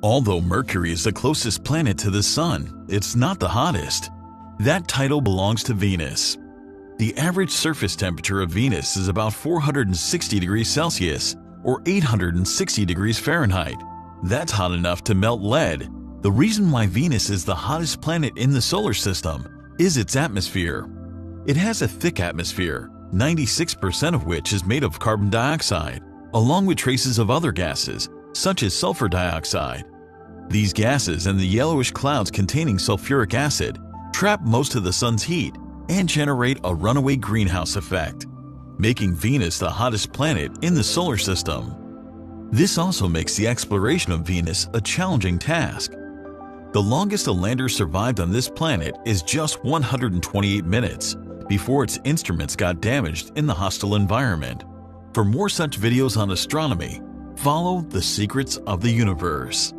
Although Mercury is the closest planet to the Sun, it's not the hottest. That title belongs to Venus. The average surface temperature of Venus is about 460 degrees Celsius or 860 degrees Fahrenheit. That's hot enough to melt lead. The reason why Venus is the hottest planet in the solar system is its atmosphere. It has a thick atmosphere, 96% of which is made of carbon dioxide, along with traces of other gases, such as sulfur dioxide. These gases and the yellowish clouds containing sulfuric acid trap most of the sun's heat and generate a runaway greenhouse effect, making Venus the hottest planet in the solar system. This also makes the exploration of Venus a challenging task. The longest a lander survived on this planet is just 128 minutes before its instruments got damaged in the hostile environment. For more such videos on astronomy, follow The Secrets of the Universe.